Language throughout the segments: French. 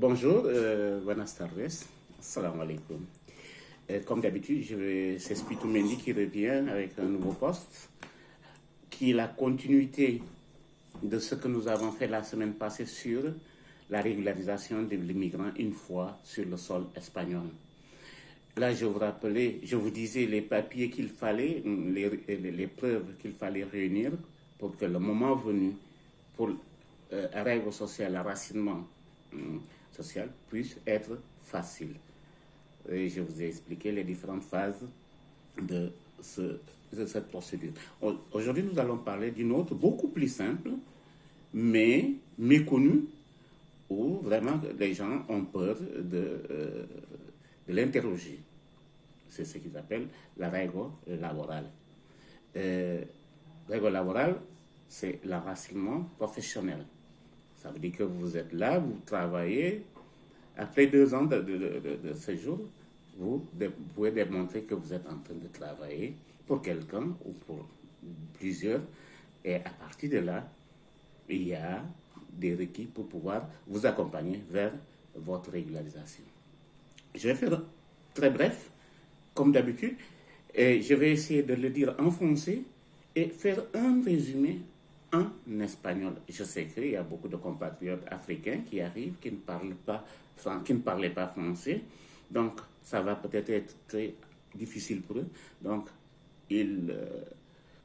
Bonjour, buenas tardes, assalamu alaikum. Comme d'habitude, c'est Spitou Mendy qui revient avec un nouveau poste qui est la continuité de ce que nous avons fait la semaine passée sur la régularisation des migrants une fois sur le sol espagnol. Là, je vous disais les papiers qu'il fallait, les preuves qu'il fallait réunir pour que le moment venu, pour règle sociale, l'enracinement social puisse être facile. Et je vous ai expliqué les différentes phases de cette procédure. Aujourd'hui, nous allons parler d'une autre, beaucoup plus simple, mais méconnue, où vraiment les gens ont peur de l'interroger. C'est ce qu'ils appellent la règle laborale. Règle laborale, c'est l'enracinement professionnel. Ça veut dire que vous êtes là, vous travaillez. Après 2 ans de séjour, vous pouvez démontrer que vous êtes en train de travailler pour quelqu'un ou pour plusieurs. Et à partir de là, il y a des requis pour pouvoir vous accompagner vers votre régularisation. Je vais faire très bref, comme d'habitude, et je vais essayer de le dire en français et faire un résumé en espagnol. Je sais qu'il y a beaucoup de compatriotes africains qui arrivent, qui ne parlaient pas français, donc ça va peut-être être très difficile pour eux. Donc, ils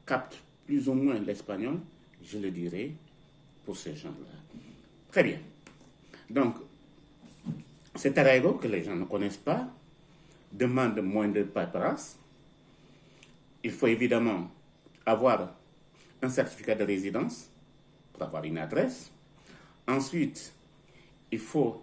captent plus ou moins l'espagnol, je le dirai pour ces gens-là. Très bien. Donc, cet arrêt que les gens ne connaissent pas demande moins de paperasse. Il faut évidemment avoir un certificat de résidence pour avoir une adresse. Ensuite, il faut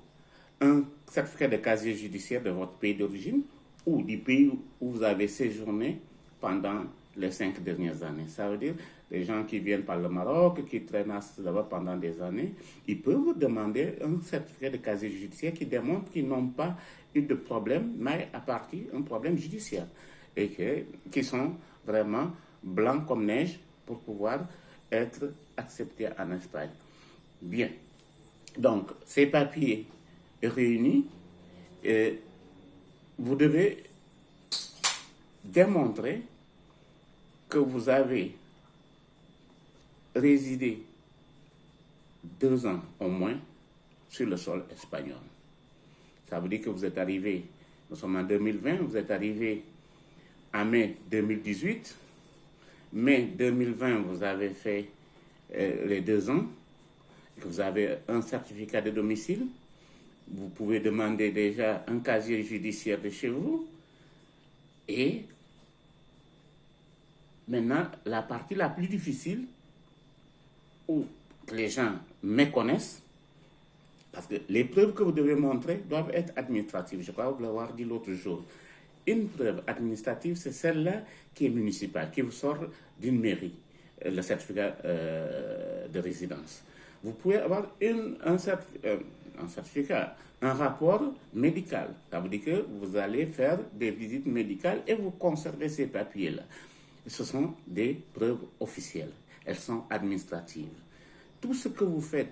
un certificat de casier judiciaire de votre pays d'origine ou du pays où vous avez séjourné pendant les 5 dernières années. Ça veut dire les gens qui viennent par le Maroc, qui traînent là-bas pendant des années, ils peuvent vous demander un certificat de casier judiciaire qui démontre qu'ils n'ont pas eu de problème, mais à partir d'un problème judiciaire, et qui sont vraiment blancs comme neige pour pouvoir être acceptés en Espagne. Bien. Donc, ces papiers réunis, vous devez démontrer que vous avez résidé 2 ans au moins sur le sol espagnol. Ça veut dire que vous êtes arrivé, nous sommes en 2020, vous êtes arrivé en mai 2018. Mai 2020, vous avez fait les 2 ans, que vous avez un certificat de domicile. Vous pouvez demander déjà un casier judiciaire de chez vous. Et maintenant, la partie la plus difficile, où les gens méconnaissent, parce que les preuves que vous devez montrer doivent être administratives. Je crois vous l'avoir dit l'autre jour. Une preuve administrative, c'est celle-là qui est municipale, qui vous sort d'une mairie, le certificat de résidence. Vous pouvez avoir un certificat, un rapport médical. Ça veut dire que vous allez faire des visites médicales et vous conservez ces papiers-là. Ce sont des preuves officielles. Elles sont administratives. Tout ce que vous faites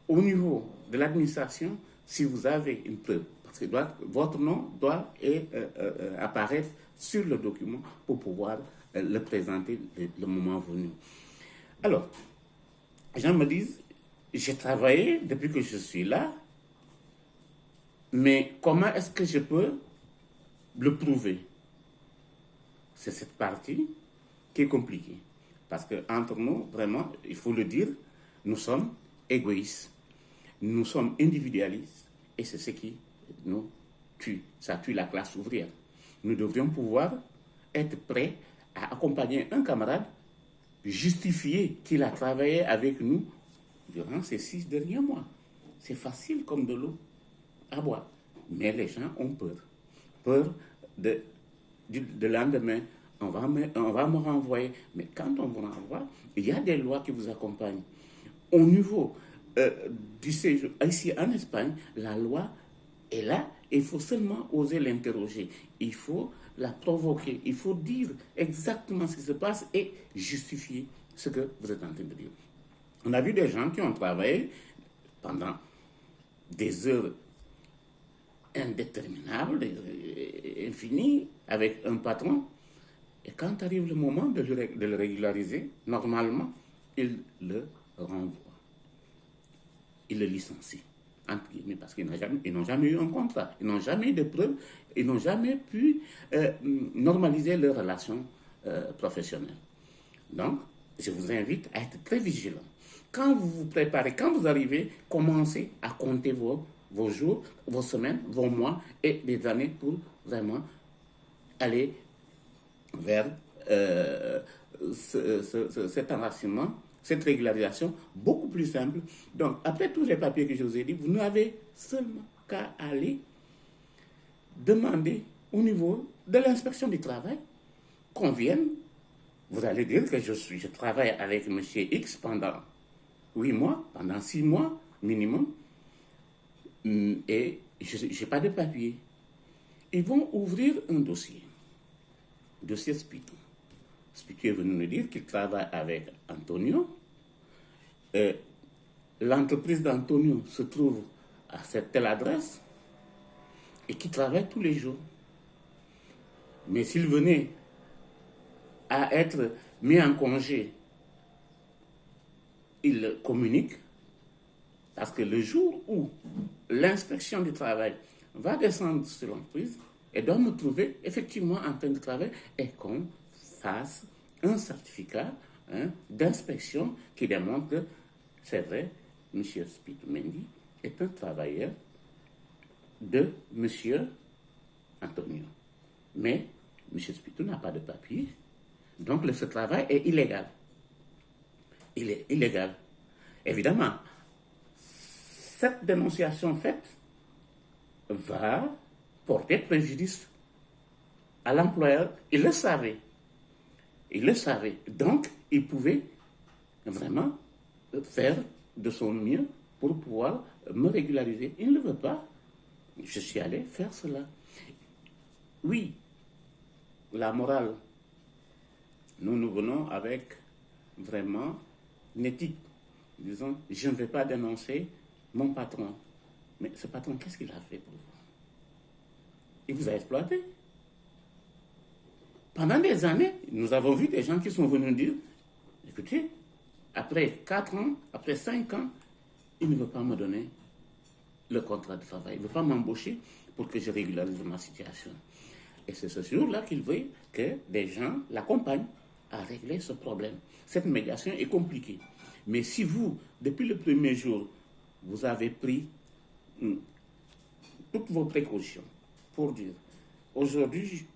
au niveau de l'administration, si vous avez une preuve, parce que votre nom doit apparaître sur le document pour pouvoir le présenter le moment venu. Alors, les gens me disent, j'ai travaillé depuis que je suis là, mais comment est-ce que je peux le prouver? C'est cette partie qui est compliquée. Parce qu'entre nous, vraiment, il faut le dire, nous sommes égoïstes, nous sommes individualistes, et c'est ce qui nous tue. Ça tue la classe ouvrière. Nous devrions pouvoir être prêts à accompagner un camarade, justifier qu'il a travaillé avec nous durant ces 6 derniers mois. C'est facile comme de l'eau à boire. Mais les gens ont peur. Peur de lendemain. On va me renvoyer. Mais quand on vous renvoie, il y a des lois qui vous accompagnent. Au niveau du séjour, ici en Espagne, la loi est là. Il faut seulement oser l'interroger. Il faut la provoquer. Il faut dire exactement ce qui se passe et justifier ce que vous êtes en train de dire. On a vu des gens qui ont travaillé pendant des heures indéterminables, infinies, avec un patron. Et quand arrive le moment de le régulariser, normalement, il le renvoie. Il le licencie, entre guillemets, parce qu'ils n'ont jamais eu un contrat, ils n'ont jamais eu de preuves, ils n'ont jamais pu normaliser leurs relations professionnelles. Donc, je vous invite à être très vigilant. Quand vous vous préparez, quand vous arrivez, commencez à compter vos jours, vos semaines, vos mois et des années pour vraiment aller vers cet enracinement, cette régularisation beaucoup plus simple. Donc, après tous les papiers que je vous ai dit, vous n'avez seulement qu'à aller demander au niveau de l'inspection du travail qu'on vienne. Vous allez dire que je travaille avec M. X pendant 8 mois, pendant 6 mois minimum, et je n'ai pas de papier. Ils vont ouvrir un dossier Spitou. Spitou est venu nous dire qu'il travaille avec Antonio. L'entreprise d'Antonio se trouve à cette telle adresse et qui travaille tous les jours. Mais s'il venait à être mis en congé, il communique, parce que le jour où l'inspection du travail va descendre sur l'entreprise et doit nous trouver effectivement en train de travailler et qu'on fasse un certificat d'inspection qui démontre que c'est vrai, M. Spitou Mendy est un travailleur de M. Antonio. Mais M. Spitou n'a pas de papier, donc ce travail est illégal. Il est illégal. Évidemment, cette dénonciation faite va porter préjudice à l'employeur. Il le savait. Il le savait. Donc, il pouvait vraiment faire de son mieux pour pouvoir me régulariser. Il ne veut pas. Je suis allé faire cela. Oui, la morale, nous venons avec vraiment une éthique. Disons, je ne vais pas dénoncer mon patron. Mais ce patron, qu'est-ce qu'il a fait pour vous? Il vous a exploité. Pendant des années, nous avons vu des gens qui sont venus dire, écoutez, après 4 ans, après 5 ans, il ne veut pas me donner le contrat de travail. Il ne veut pas m'embaucher pour que je régularise ma situation. Et c'est ce jour-là qu'il veut que des gens l'accompagnent à régler ce problème. Cette médiation est compliquée. Mais si vous, depuis le premier jour, vous avez pris toutes vos précautions pour dire, aujourd'hui,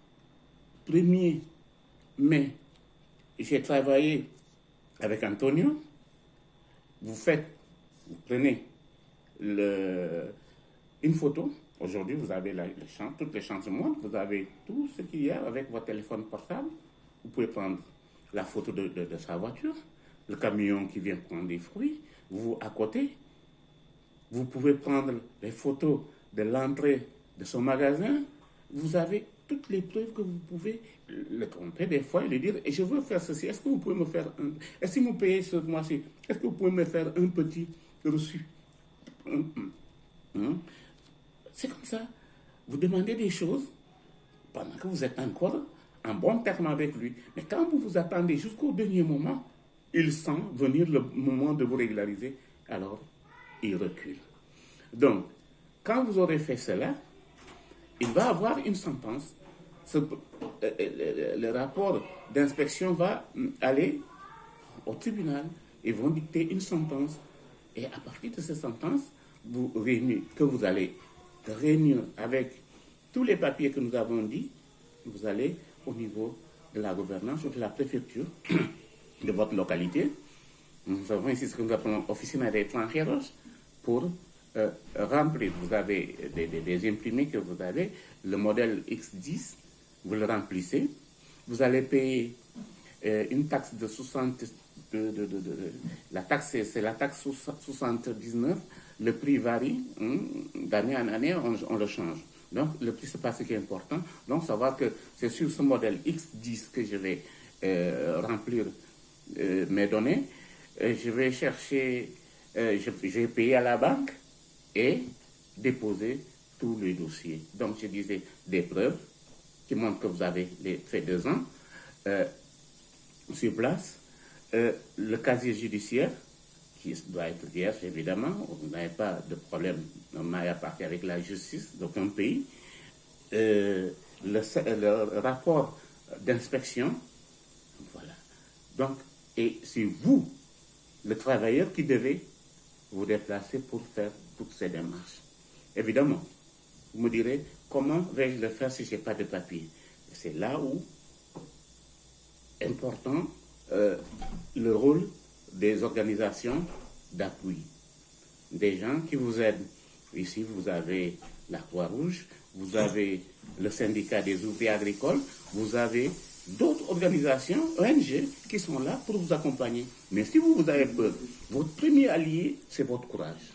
1er mai, j'ai travaillé avec Antonio, vous prenez une photo. Aujourd'hui, vous avez toutes les chances du monde, vous avez tout ce qu'il y a avec votre téléphone portable. Vous pouvez prendre la photo de sa voiture, le camion qui vient prendre des fruits, vous à côté. Vous pouvez prendre les photos de l'entrée de son magasin. Vous avez toutes les preuves que vous pouvez le tromper des fois et lui dire, et je veux faire ceci, est-ce que vous pouvez me faire est-ce que vous payez ce mois-ci, est-ce que vous pouvez me faire un petit reçu? C'est comme ça. Vous demandez des choses pendant que vous êtes encore en bon terme avec lui. Mais quand vous vous attendez jusqu'au dernier moment, il sent venir le moment de vous régulariser, alors il recule. Donc, quand vous aurez fait cela, il va avoir une sentence. Le rapport d'inspection va aller au tribunal. Ils vont dicter une sentence. Et à partir de cette sentence, que vous allez réunir avec tous les papiers que nous avons dit, vous allez au niveau de la gouvernance ou de la préfecture de votre localité. Nous avons ici ce que nous appelons Oficina de Extranjeros pour remplir. Vous avez des imprimés que vous avez, le modèle X10, vous le remplissez. Vous allez payer une taxe de 60. La taxe, c'est la taxe 79. Le prix varie d'année en année, on le change. Donc, le prix, ce n'est pas ce qui est important. Donc, savoir que c'est sur ce modèle X10 que je vais remplir mes données. Je vais chercher, je vais payer à la banque et déposer tous les dossiers. Donc, je disais des preuves qui montrent que vous avez fait 2 ans sur place, le casier judiciaire, qui doit être vierge, évidemment. Vous n'avez pas de problème à partir avec la justice d'aucun pays. Le rapport d'inspection, voilà. Donc, et c'est vous, le travailleur, qui devez vous déplacer pour faire toutes ces démarches. Évidemment, vous me direz, comment vais-je le faire si je n'ai pas de papier? C'est là où, important, le rôle des organisations d'appui, des gens qui vous aident. Ici, vous avez la Croix-Rouge, vous avez le syndicat des ouvriers agricoles, vous avez d'autres organisations, ONG, qui sont là pour vous accompagner. Mais si vous avez peur, votre premier allié, c'est votre courage.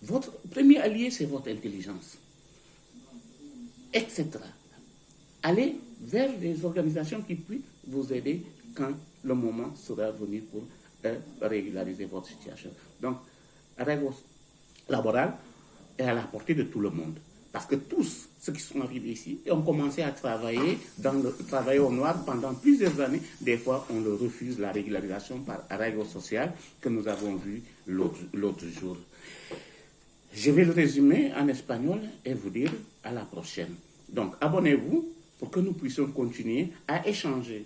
Votre premier allié, c'est votre intelligence, etc. Allez vers les organisations qui puissent vous aider quand le moment sera venu pour régulariser votre situation. Donc, la règle laborale est à la portée de tout le monde. Parce que tous ceux qui sont arrivés ici ont commencé à travailler au noir pendant plusieurs années. Des fois, on leur refuse la régularisation par règle sociale que nous avons vu l'autre jour. Je vais le résumer en espagnol et vous dire à la prochaine. Donc, abonnez-vous pour que nous puissions continuer à échanger.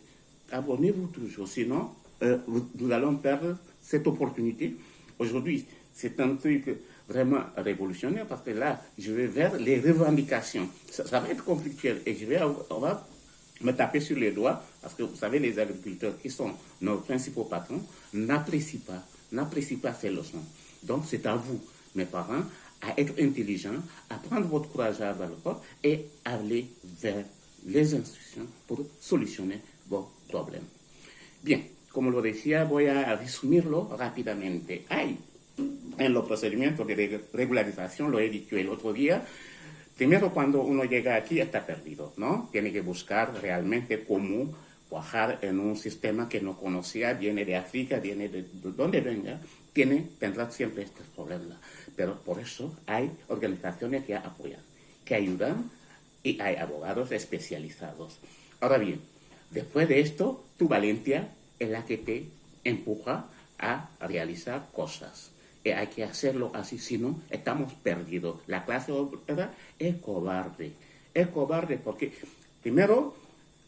Abonnez-vous toujours, sinon nous allons perdre cette opportunité. Aujourd'hui, c'est un truc vraiment révolutionnaire parce que là, je vais vers les revendications. Ça va être conflictuel et on va me taper sur les doigts parce que vous savez, les agriculteurs qui sont nos principaux patrons n'apprécient pas ces leçons. Donc, c'est à vous, mes parents, à être intelligents, à prendre votre courage à bras le corps et aller vers les institutions pour solucionar vos problemas. Bien, como lo decía, voy a resumirlo rápidamente. En los procedimientos de regularización, lo he dicho el otro día, primero cuando uno llega aquí está perdido, ¿no? Tiene que buscar realmente cómo cuajar en un sistema que no conocía, viene de África, viene de donde venga, tendrá siempre estos problemas. Pero por eso hay organizaciones que apoyan, que ayudan y hay abogados especializados. Ahora bien, después de esto, tu valentía es la que te empuja a realizar cosas. Y hay que hacerlo así, si no, estamos perdidos. La clase obrera es cobarde. Es cobarde porque, primero,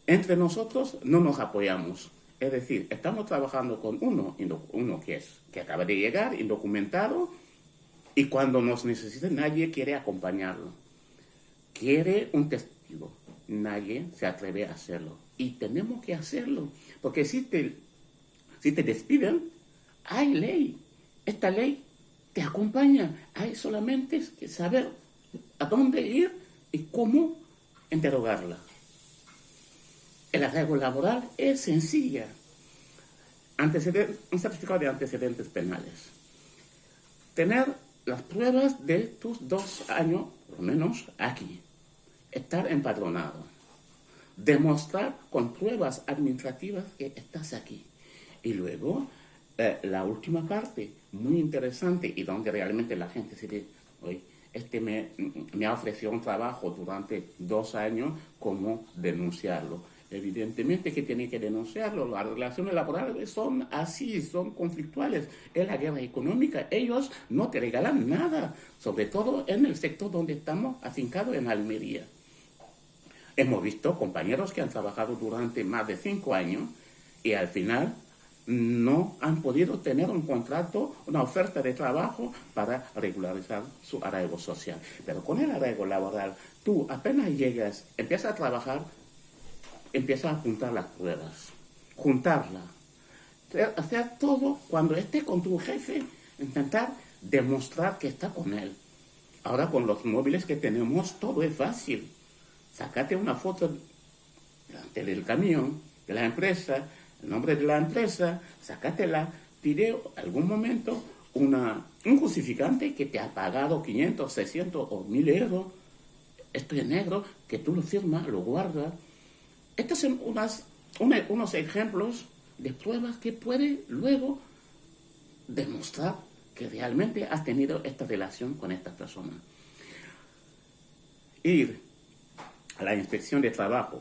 entre nosotros no nos apoyamos. Es decir, estamos trabajando con uno que acaba de llegar, indocumentado, y cuando nos necesita nadie quiere acompañarlo. Quiere un testigo. Nadie se atreve a hacerlo. Y tenemos que hacerlo. Porque si te despiden, hay ley. Esta ley te acompaña. Hay solamente que saber a dónde ir y cómo interrogarla. El arreglo laboral es sencilla. Un certificado de antecedentes penales. Tener las pruebas de tus 2 años, por lo menos, aquí. Estar empadronado. Demostrar con pruebas administrativas que estás aquí. Y luego, la última parte, muy interesante, y donde realmente la gente se dice, oye, me ha ofrecido un trabajo durante 2 años, ¿cómo denunciarlo? Evidentemente que tiene que denunciarlo. Las relaciones laborales son así, son conflictuales. Es la guerra económica. Ellos no te regalan nada, sobre todo en el sector donde estamos afincados en Almería. Hemos visto compañeros que han trabajado durante más de 5 años y al final no han podido tener un contrato, una oferta de trabajo para regularizar su arraigo social. Pero con el arraigo laboral, tú apenas llegas, empiezas a trabajar, empiezas a apuntar las pruebas, juntarlas, hacer todo cuando esté con tu jefe, intentar demostrar que está con él. Ahora con los móviles que tenemos todo es fácil. Sácate una foto del camión, de la empresa, el nombre de la empresa, sácatela, pide algún momento un justificante que te ha pagado 500, 600 o 1000 euros. Esto es negro, que tú lo firmas, lo guardas. Estos son unos ejemplos de pruebas que puede luego demostrar que realmente has tenido esta relación con esta persona. ir a la inspección de trabajo,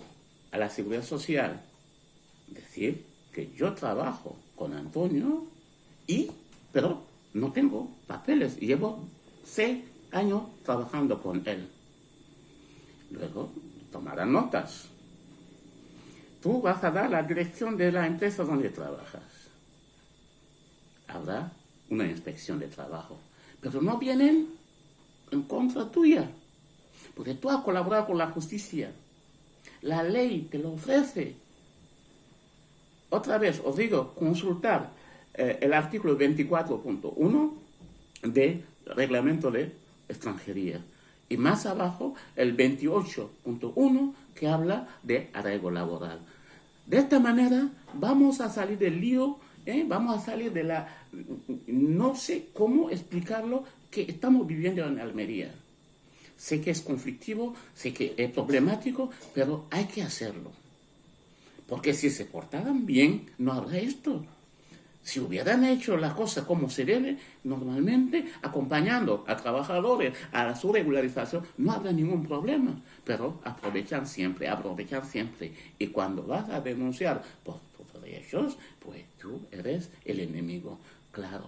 a la seguridad social, decir que yo trabajo con Antonio pero no tengo papeles, llevo 6 años trabajando con él. Luego tomarán notas. Tú vas a dar la dirección de la empresa donde trabajas. Habrá una inspección de trabajo, pero no vienen en contra tuya, porque tú has colaborado con la justicia. La ley te lo ofrece. Otra vez os digo, consultar el artículo 24.1 del reglamento de extranjería. Y más abajo, el 28.1 que habla de arraigo laboral. De esta manera vamos a salir del lío, vamos a salir de la... No sé cómo explicarlo que estamos viviendo en Almería. Sé que es conflictivo, sé que es problemático, pero hay que hacerlo. Porque si se portaran bien, no habrá esto. Si hubieran hecho la cosa como se debe, normalmente acompañando a trabajadores a su regularización, no habrá ningún problema. Pero aprovechan siempre. Y cuando vas a denunciar por tus derechos, pues tú eres el enemigo. Claro,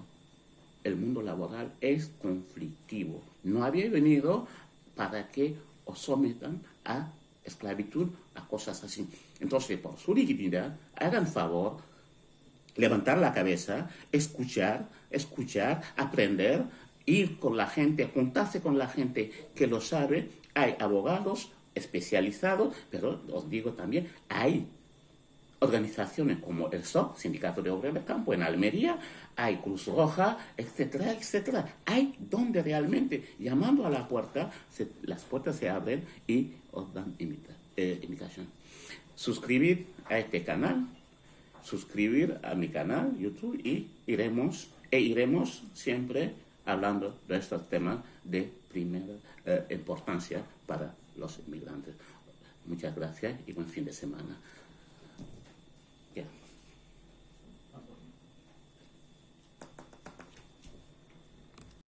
el mundo laboral es conflictivo. No había venido para que os sometan a esclavitud, a cosas así. Entonces, por su dignidad, hagan favor, levantar la cabeza, escuchar, aprender, ir con la gente, juntarse con la gente que lo sabe. Hay abogados especializados, pero os digo también, hay organizaciones como el SOC, Sindicato de Obreros de Campo, en Almería, hay Cruz Roja, etcétera, etcétera. Hay donde realmente, llamando a la puerta, las puertas se abren y os dan invitación. Suscribir a este canal, suscribir a mi canal YouTube y iremos siempre hablando de estos temas de primera importancia para los inmigrantes. Muchas gracias y buen fin de semana.